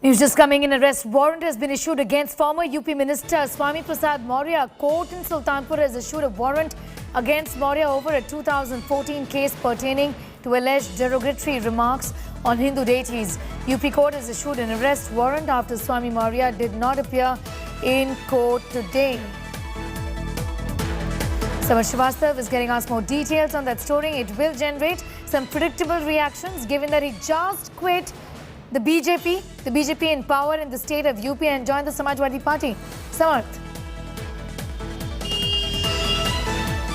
News just coming in. Arrest warrant has been issued against former UP Minister Swami Prasad Maurya. Court in Sultanpur has issued a warrant against Maurya over a 2014 case pertaining to alleged derogatory remarks on Hindu deities. UP court has issued an arrest warrant after Swami Maurya did not appear in court today. Samar Srivastava is getting us more details on that story. It will generate some predictable reactions given that he just quit the BJP in power in the state of UP and joined the Samajwadi Party. Samarth.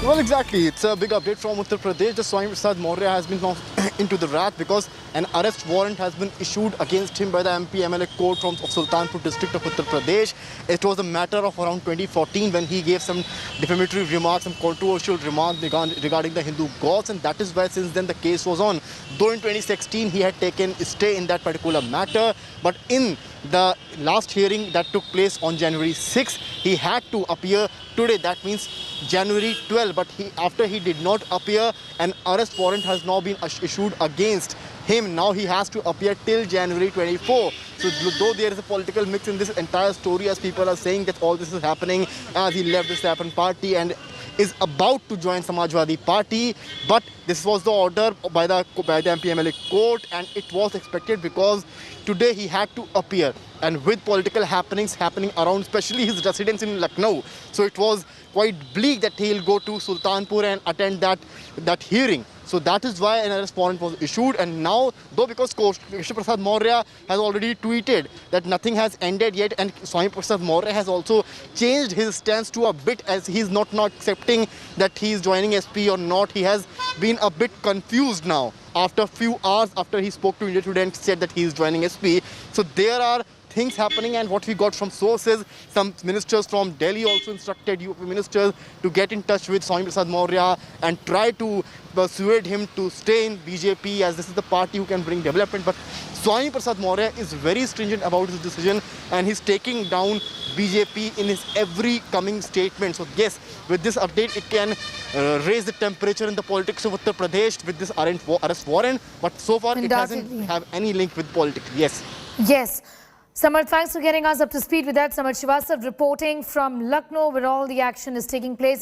Well, exactly. It's a big update from Uttar Pradesh. The Swami Prasad Maurya has been now into the wrath because an arrest warrant has been issued against him by the MP-MLA court from Sultanpur district of Uttar Pradesh. It was a matter of around 2014 when he gave some defamatory remarks, some controversial remarks regarding the Hindu gods, and that is why since then the case was on. Though in 2016 he had taken a stay in that particular matter, but in the last hearing that took place on January 6, he had to appear today. That means January 12. But after he did not appear, an arrest warrant has now been issued against him. Now he has to appear till January 24. So though there is a political mix in this entire story, as people are saying that all this is happening as he left the Saffron party and is about to join Samajwadi Party, but this was the order by the MP-MLA court, and it was expected because today he had to appear, and with political happenings happening around, especially his residence in Lucknow, so it was quite bleak that he'll go to Sultanpur and attend that hearing. So that is why an arrest warrant was issued, and now, though because Krishna Prasad Maurya has already tweeted that nothing has ended yet, and Swami Prasad Maurya has also changed his stance to a bit, as he's not accepting that he is joining SP or not. He has been a bit confused now after a few hours after he spoke to India Today and said that he is joining SP. So there are things happening, and what we got from sources, some ministers from Delhi also instructed UP ministers to get in touch with Swami Prasad Maurya and try to persuade him to stay in BJP, as this is the party who can bring development. But Swami Prasad Maurya is very stringent about his decision, and he's taking down BJP in his every coming statement. So yes, with this update, it can raise the temperature in the politics of Uttar Pradesh with this arrest warrant. But so far, it doesn't have any link with politics. Yes. Yes. Samar, thanks for getting us up to speed with that. Samar Srivastava reporting from Lucknow, where all the action is taking place.